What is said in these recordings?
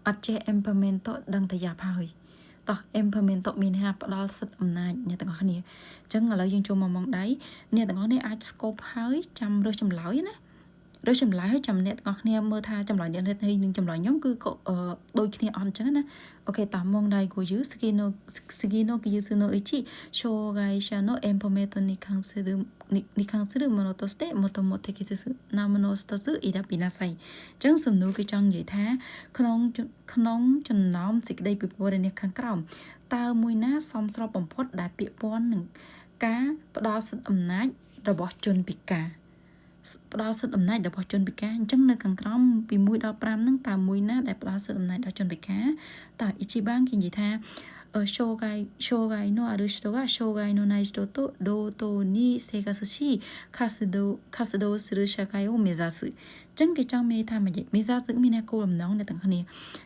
អត់ចេះ implement ទៅដឹងតែយ៉ាប់ហើយតោះ implement ទៅមានថាផ្ដល់សិទ្ធិអំណាចអ្នកទាំងអស់គ្នាអញ្ចឹងឥឡូវយើងចូលមកម៉ងដៃអ្នកទាំងអស់គ្នាអាច scope ហើយចាំរើសចម្លើយណារើសចម្លើយឲ្យចាំអ្នកទាំងអស់គ្នាមើលថាចម្លើយអ្នកនេះនឹងចម្លើយខ្ញុំគឺដូចគ្នាអត់អញ្ចឹងណាអូខេតោះម៉ងដៃគូយូស្គីណូគីយូស្នូអ៊ីជី障害者のエンポメントに関するものとしてもとも適切なものを一つ選びなさいចឹងសំណួរគឺចង់និយាយថាក្នុងចំណោមសេចក្តីពិពណ៌នេះខាងក្រោមតើមួយណាសមស្របបំផុតដែលពាក់ព័ន្ធនឹងការផ្ដល់សិទ្ធិអំណាចរបស់ជនពិការផ្ដល់សិទ្ធិអំណាចរបស់ជនពិការអញ្ចឹងនៅខាงក្រោមពី1ដល់5ហ្នឹងតើមួយណាដែលផ្ដល់សិទ្ធិអំណាចដល់ជនពិការតើ Ichiban គេនិយាយថា障害のある人が障害のない人と同等に生活し活動する社会を目指すចឹងគេចង់មានថាម៉េចមេសាគឺមានគោលបំណងអ្នកទាំងគ្នា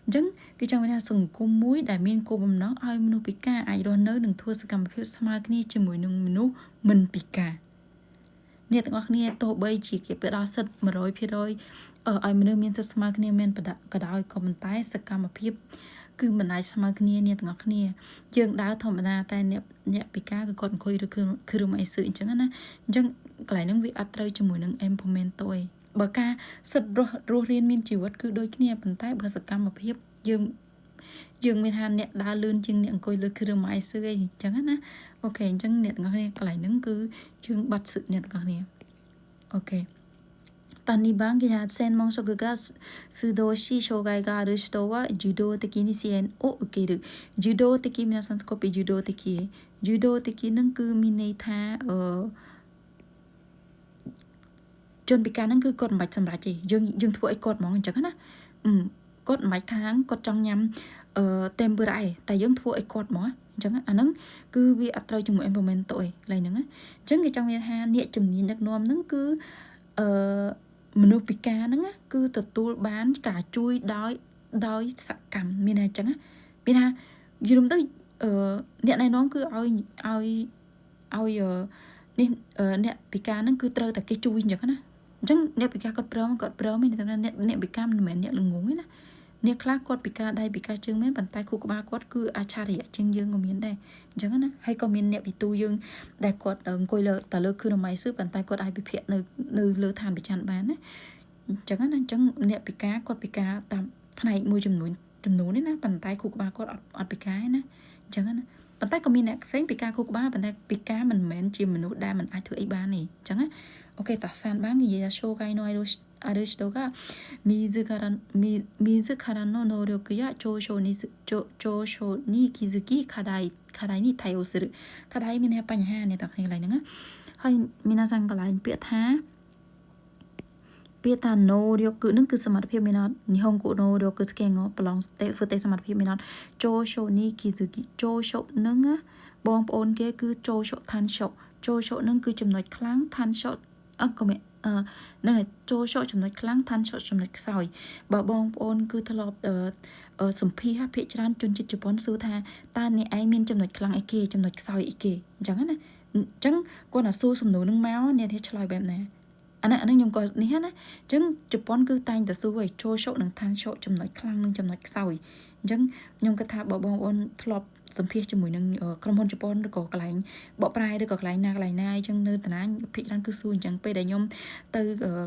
អញ្ចឹងគេចង់មានថាសង្គមមួយដែលមានគោលបំណងឲ្យមនុស្សពិការអាចរស់នៅនិងធ្វើសកម្មភាពស្មើគ្នាជាមួយនឹងមនុស្សមិនពិការអ្នកទាំងអស់គ្នាទោះបីជាគេផ្ដល់សិទ្ធិ 100% ឲ្យមនុស្សមានសិទ្ធិស្មើគ្នាមានក៏ដោយក៏ប៉ុន្តែសកម្មភាពគឺមិនអាចស្មើគ្នាអ្នកទាំងអស់គ្នាយើងដើរធម្មតាតែអ្នកពិការគឺគាត់អង្គុយឬគឺរំអីសឺអញ្ចឹងណាអញ្ចឹងកន្លែងហ្នឹងវាអត់ត្រូវជាមួយនឹង empowerment ទេបើការសិទ្ធិរស់រៀនមានជីវិតគឺដូចគ្នាប៉ុន្តែបើសកម្មភាពយើងមានថាអ្នកដើរលឿនជាងអ្នកអង្គុយលើគ្រឿងម៉ាយសឺអីអញ្ចឹងណាអូខេអញ្ចឹងអ្នកទាំងអស់គ្នាកន្លែងហ្នឹងគឺយើងបាត់សឹកអ្នកទាំងអស់គ្នាអូខេ2番が専門職が指導し障害がある人は受動的に支援を受ける受動的皆さんスコピ受動的受動的នឹងគឺមានន័យថាជនពិការហ្នឹងគឺគាត់មិនបាច់សម្រេចទេយើងធ្វើឲ្យគាត់ហ្មងអញ្ចឹងណាគាត់មិនបាច់ខាងគាត់ចង់ញ៉ាំtempura តែយើងធ្វើឲ្យគាត់ហ្មងអញ្ចឹងអាហ្នឹងគឺវាអត់ត្រូវជាមួយ implement ទៅឯងឡើយហ្នឹងអញ្ចឹងគេចង់និយាយថាអ្នកជំនាញដឹកនាំហ្នឹងគឺមនុស្សពិការហ្នឹងគឺទទួលបានការជួយដោយសកម្មមានតែអញ្ចឹងមានថាយល់ទៅអ្នកណែនាំគឺឲ្យនេះអ្នកពិការហ្នឹងគឺត្រូវតែគេជួយអញ្ចឹងណាអញ្ចឹងអ្នកពិការគាត់ព្រមមានតែអ្នកពិការមិនមែនអ្នកល្ងងទេណាអ្នកខ្លះគាត់ពិការដៃពិការជើងមែនប៉ុន្តែខួរក្បាលគាត់គឺអាចឆារយៈជាងយើងក៏មានដែរអញ្ចឹងណាហើយក៏មានអ្នកពិទូយើងដែលគាត់អង្គុយលើគ្រឿងម៉ៃស៊ឺប៉ុន្តែគាត់អាចវិភាគនៅលើឋានប្រច័នបានណាអញ្ចឹងណាអញ្ចឹងអ្នកពិការគាត់ពិការតាមផ្នែកមួយចំនួននេះណាប៉ុន្តែខួរក្បាលគាត់អត់ពិការទេណាអញ្ចឹងណាប៉ុន្តែក៏មានអ្នកផ្សេងពិការខួរក្បាលប៉ុន្តែពិការមិនមែនជាមនុស្សដែលមិនអាចធ្វើអីបានទេអញ្ចឹងណាអូខេតោះសានបាននិយាយថា障害のある人が自らの能力や長所に気づき課題に対応する課題មានបញ្ហានេះតើកន្លែងហ្នឹងហើយ皆さんកន្លែងពាក្យថា能力នឹងគឺសមត្ថភាពមានអត់日本語能力ស្គេងប្រឡងធ្វើតែសមត្ថភាពមានអត់長所に気づき長所នឹងបងប្អូនគេគឺ長所ឋាន所長所នឹងគឺចំណុចខ្លាំងឋាន所ក៏មាននឹងចូលឆក់ចំណុចខ្លាំងឋានឆក់ចំណុចខ្សោយបើបងប្អូនគឺធ្លាប់សម្ភារភាគច្រើនជនជាតិជប៉ុនសួរថាតើអ្នកឯងមានចំណុចខ្លាំងអីគេចំណុចខ្សោយអីគេអញ្ចឹងណាអញ្ចឹងគាត់ណាសួរសំណួរនឹងមកអ្នកនេះឆ្លើយបែបណាអានេះខ្ញុំក៏នេះណាអញ្ចឹងជប៉ុនគឺតែងតែសួរឲ្យចូលឆក់នឹងឋានឆក់ចំណុចខ្លាំងនិងចំណុចខ្សោយអញ្ចឹងខ្ញុំគិតថាបើបងប្អូនធ្លាប់សម្ភាសជាមួយនឹងក្រុមហ៊ុនជប៉ុនឬក៏កន្លែងបកប្រែឬក៏កន្លែងណាអញ្ចឹងនៅតាណាភាគច្រើនគឺសួរអញ្ចឹងពេលដែលខ្ញុំទៅ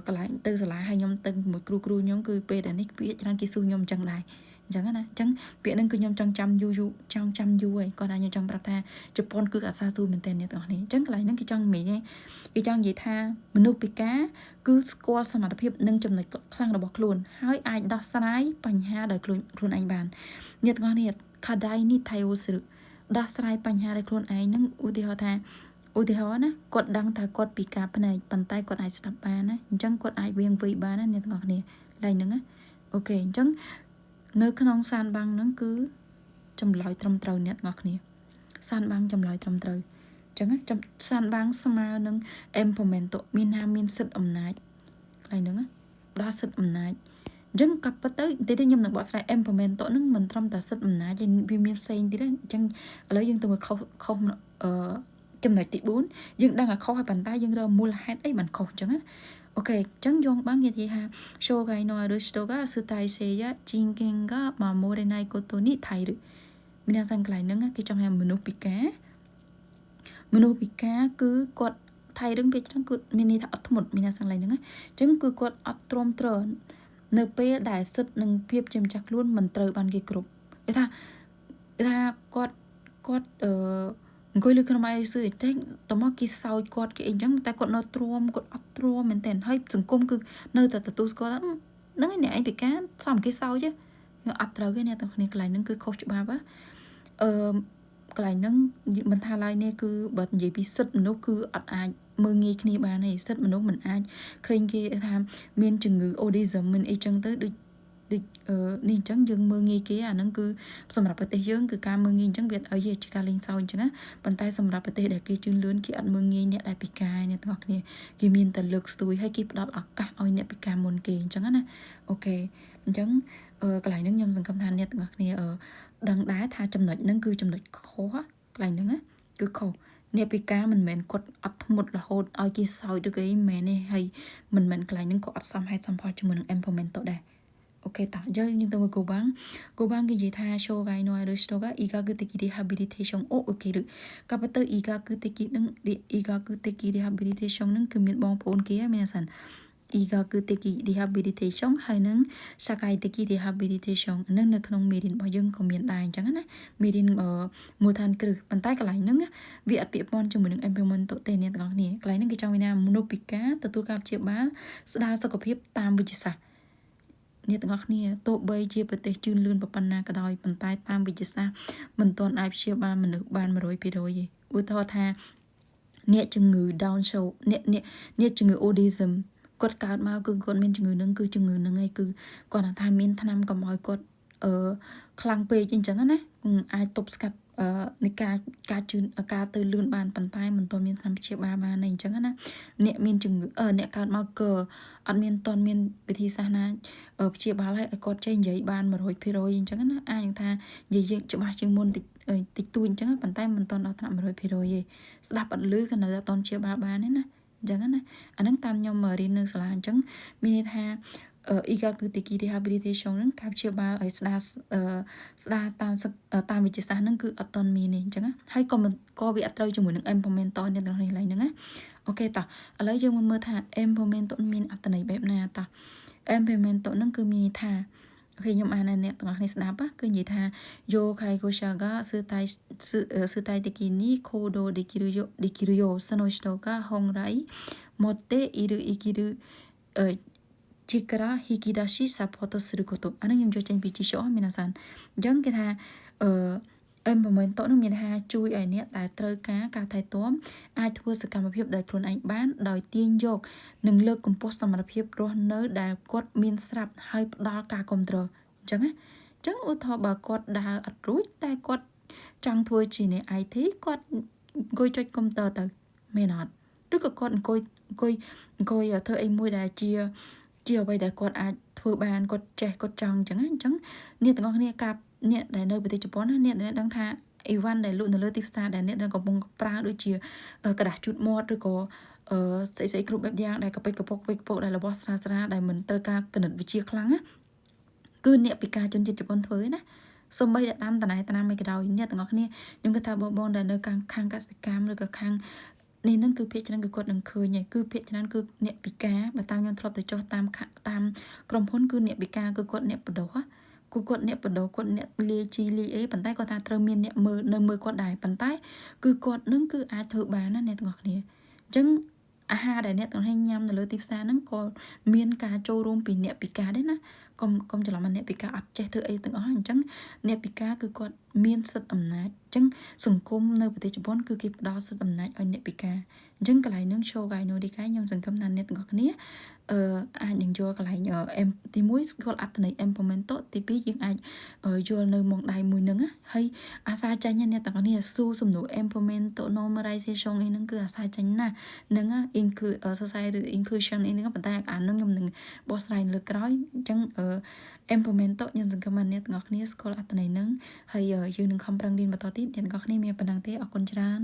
កន្លែងទៅសាលាហើយខ្ញុំទៅមួយគ្រូខ្ញុំគឺពេលដែលនេះភាគច្រើនគេសួរខ្ញុំអញ្ចឹងដែរអញ្ចឹងណាអញ្ចឹងពាក្យហ្នឹងគឺខ្ញុំចង់ចាំយូរហើយគាត់ថាខ្ញុំចង់ប្រាប់ថាជប៉ុនគឺអាសាសួរមែនតើអ្នកទាំងអស់នេះអញ្ចឹងកន្លែងហ្នឹងគេចង់និយាយថាមនុស្សពិការគឺស្គាល់សមត្ថភាពនិងចំណុចខ្លាំងរបស់ខ្លួនហើយអាចដោះស្រាយបញ្ហាដោយខ្លួនឯងបានអ្នកទាំងអស់នេះ課題に対応するដោះស្រាយបញ្ហាដោយខ្លួនឯងនឹងឧទាហរណ៍ណាគាត់ដឹងថាគាត់ពិការភ្នែកប៉ុន្តែគាត់អាចស្ដាប់បានណាអញ្ចឹងគាត់អាចវៀងវៃបានណាអ្នកទាំងអស់គ្នាឡើយហ្នឹងណាអូខេអញ្ចឹងនៅក្នុងសានបាំងហ្នឹងគឺចម្លើយត្រឹមត្រូវអ្នកទាំងអស់គ្នាសានបាំងចម្លើយត្រឹមត្រូវអញ្ចឹងសានបាំងស្មើនឹង empowerment មានសិទ្ធិអំណាចឡើយហ្នឹងណាដល់សិទ្ធិអំណាចអញ្ចឹងកាប់ទៅទីខ្ញុំនឹងបកស្រាយ implement តនឹងមិនត្រឹមតែសិទ្ធិអំណាចទេវាមានផ្សេងទៀតអញ្ចឹងឥឡូវយើងទៅមើលខុសចំណុចទី4យើងដឹងថាខុសហើយប៉ុន្តែយើងរកមូលហេតុអីបានខុសអញ្ចឹងណា 오케이 정종 방게디하 쇼가이 노 아루 시도가 스타이세야 진겐가 마모레나이 고토니 타이르 미나상 클라이능아 기정하 문오피까 문오피까 그 곧 타이릉 베치랑 그 미니 다 어트못 미나상 라이능아 정 그 곧 어트롬 트런 នៅពេលដែលសិទ្ធិនិងភាពជាម្ចាស់ខ្លួនមិនត្រូវបានគេគ្រប់គេថាគាត់អង្គុយលើក្នុងម៉ៃស៊ឺចេះតមកគេសោចគាត់គេអីចឹងតែគាត់នៅទ្រាំគាត់អត់ទ្រាំមែនតើហើយសង្គមគឺនៅតែទទួលស្គាល់ហ្នឹងឯងអ្នកឯងពិការសមគេសោចអត់ត្រូវទេអ្នកទាំងគ្នាកន្លែងហ្នឹងគឺខុសច្បាប់អឺកន្លែងហ្នឹងមិនថាឡើយនេះគឺបើនិយាយពីសិទ្ធិមនុស្សគឺអត់អាចមើងងាយគ្នាបានទេសិទ្ធិមនុស្សមិនអាចឃើញគេថាមានជំងឺ autism មានអីចឹងទៅដូចនេះអញ្ចឹងយើងមើងងាយគេអាហ្នឹងគឺសម្រាប់ប្រទេសយើងគឺការមើងងាយអញ្ចឹងវាអីជាការលេងសើចអញ្ចឹងណាប៉ុន្តែសម្រាប់ប្រទេសដែលគេជឿនលឿនគេអត់មើងងាយអ្នកដែលពិការអ្នកទាំងអស់គ្នាគេមានតែលើកស្ទួយហើយគេផ្ដល់ឱកាសឲ្យអ្នកពិការមុនគេអញ្ចឹងណាអូខេអញ្ចឹងកន្លែងហ្នឹងខ្ញុំសង្ឃឹមថាអ្នកទាំងអស់គ្នាដឹងដែរថាចំណុចហ្នឹងគឺចំណុចខុសកន្លែងហ្នឹងណាគឺខុសអ្នកពិការមិនមែនគាត់អត់ធ្មត់រហូតឲ្យគេសោចឬក៏អីមិនមែនទេហើយមិនមែនកន្លែងហ្នឹងក៏អត់សមហេតុសមផលជាមួយនឹង empowerment ទៅដែរអូខេតោះយើងទៅមើលគូបាំងគេនិយាយថាshow gai no aru shito ga igaku-teki rehabilitation អូខេឬក៏ប៉ុន្តែ igaku-teki នឹង igaku-teki rehabilitation នឹងគឺមានបងប្អូនគេមានអាសាន igaku-teki rehabilitation ហើយនឹង sakai-teki rehabilitation នឹងនៅក្នុងមេរៀនរបស់យើងក៏មានដែរអញ្ចឹងណាមេរៀនមូលដ្ឋានគ្រឹះប៉ុន្តែកន្លែងហ្នឹងវាអត់ពាក់ព័ន្ធជាមួយនឹង empowerment ទេអ្នកទាំងអស់គ្នាកន្លែងហ្នឹងគេចង់មានថាមនុស្សពិការទទួលការព្យាបាលស្ដារសុខភាពតាមវិទ្យាសាស្ត្រអ្នកទាំងអស់គ្នាទោះបីជាប្រទេសជឿនលឿនប៉ុណ្ណាក៏ដោយប៉ុន្តែតាមវិទ្យាសាស្ត្រមិនទាន់អាចព្យាបាលមនុស្សបាន 100% ទេឧទាហរណ៍ថាអ្នកជំងឺ Down show អ្នកជំងឺ autism គាត់កើតមកគឺគាត់មានជំងឺនឹងគឺជំងឺនឹងឯងគឺគាត់ថាមានថ្នាំកុំឲ្យគាត់ខ្លាំងពេកអញ្ចឹងណាអាចទប់ស្កាត់នៃការទៅលឿនបានប៉ុន្តែមិនទាន់មានថ្នាំព្យាបាលបានទេអញ្ចឹងណាអ្នកមានជំងឺអ្នកកើតមកក៏អត់មានទាន់មានវិធីសាស្ត្រណាព្យាបាលឲ្យគាត់ចេះនិយាយបាន 100% អញ្ចឹងណាអាចថានិយាយច្បាស់ជាងមុនតិចតួចអញ្ចឹងប៉ុន្តែមិនទាន់ដល់ថ្នាក់ 100% ទេស្ដាប់អត់ឮក៏នៅតែអត់ទាន់ព្យាបាលបានទេណាអញ្ចឹងណាអាហ្នឹងតាមខ្ញុំរៀននៅសាលាអញ្ចឹងមានន័យថាigaku-teki rehabilitation ហ្នឹងការព្យាបាលឲ្យស្ដារតាមវិទ្យាសាស្ត្រហ្នឹងគឺអត់ទាន់មានទេអញ្ចឹងណាហើយក៏វាអត់ត្រូវជាមួយនឹង empowerment តនៅក្នុងនេះឡើយហ្នឹងណាអូខេតោះឥឡូវយើងមើលថា empowerment តមានអត្ថន័យបែបណាតោះ empowerment តហ្នឹងគឺមានន័យថាអូខេខ្ញុំអានអ្នកទាំងអស់គ្នាស្ដាប់គឺនិយាយថា yo kaigousha ga sutai teki ni kodo dekiru yo so no hito ga honrai motte iru ikiru chikara hikidashi sapoto suru koto អានឹងខ្ញុំចូលចេញពីជីឈោមានអាសានអញ្ចឹងគេថាempowerment តនឹងមានថាជួយឲ្យអ្នកដែលត្រូវការថែទាំអាចធ្វើសកម្មភាពដោយខ្លួនឯងបានដោយទាញយកនិងលើកកម្ពស់សមត្ថភាពរស់នៅដែលគាត់មានស្រាប់ហើយផ្ដល់ការគ្រប់គ្រងអញ្ចឹងណាអញ្ចឹងឧទាហរណ៍បើគាត់ដើរអត់រួចតែគាត់ចង់ធ្វើជាអ្នក IT គាត់អង្គុយចុចកុំព្យូទ័រទៅមែនអត់ឬក៏គាត់អង្គុយធ្វើអីមួយដែលជាអ្វីដែលគាត់អាចធ្វើបានគាត់ចេះគាត់ចង់អញ្ចឹងណាអញ្ចឹងអ្នកទាំងអស់គ្នាអ្នកដែលនៅប្រទេសជប៉ុនណាអ្នកដែលដឹងថាអីវ៉ាន់ដែលលក់នៅលើទីផ្សារដែលអ្នកដែលកំពុងប្រើដូចជាกระดาษជូតមាត់ឬក៏ស្អីគ្រប់បែបយ៉ាងដែលកប៉ិចកពុកដែលរបស់ស្រាលដែលមិនត្រូវការគណិតវិទ្យាខ្លាំងណាគឺអ្នកពិការជនជាតិជប៉ុនធ្វើណាសូម្បីតែដាំតណែតាមអីក៏ដោយអ្នកទាំងអស់គ្នាខ្ញុំគិតថាបងដែលនៅខាងកសិកម្មឬក៏ខាងនេះនឹងគឺភាគច្រើនគឺគាត់នឹងឃើញហើយគឺភាគច្រើនគឺអ្នកពិការបើតាមខ្ញុំធ្លាប់ទៅចុះតាមក្រុមហ៊ុនគឺអ្នកពិការគឺគាត់អ្នកបដោះគាត់អ្នកលាយជីលាយអីប៉ុន្តែគាត់ថាត្រូវមានអ្នកមើលគាត់ដែរប៉ុន្តែគឺគាត់នឹងគឺអាចធ្វើបានណាអ្នកទាំងអស់គ្នាអញ្ចឹងអាហារដែលអ្នកទាំងញ៉ាំនៅលើទីផ្សារហ្នឹងក៏មានការចូលរួមពីអ្នកពិការដែរណាកុំច្រឡំអ្នកពិការអត់ចេះធ្វើអីទាំងអស់អញ្ចឹងអ្នកពិការគឺគាត់មានសិទ្ធិអំណាចអញ្ចឹងសង្គមនៅប្រទេសជប៉ុនគឺគេផ្ដល់សិទ្ធិអំណាចឲ្យអ្នកពិការអញ្ចឹងកន្លែងហ្នឹង show gai no dekai ខ្ញុំសង្ឃឹមថាអ្នកទាំងអស់គ្នាអាចនឹងយកកន្លែងទី1ស្គាល់អត្ថន័យ empowerment ទី2យើងអាចយល់នៅម៉ងដៃមួយហ្នឹងហើយអាសាចាញ់អ្នកទាំងអស់គ្នាស៊ូសំណួរ empowerment normalization អីហ្នឹងគឺអាសាចាញ់ណាស់ហ្នឹង include society inclusion អីហ្នឹងប៉ុន្តែអាហ្នឹងខ្ញុំនឹងបកស្រាយលើក្រោយអញ្ចឹងempowerment ខ្ញុំសង្ឃឹមថាអ្នកទាំងអស់គ្នាស្គាល់អត្ថន័យហ្នឹងហើយយើងនឹងខំប្រឹងរៀនបន្តទៀតអ្នកទាំងអស់គ្នាមានប៉ុណ្ណឹងទេអរគុណច្រើន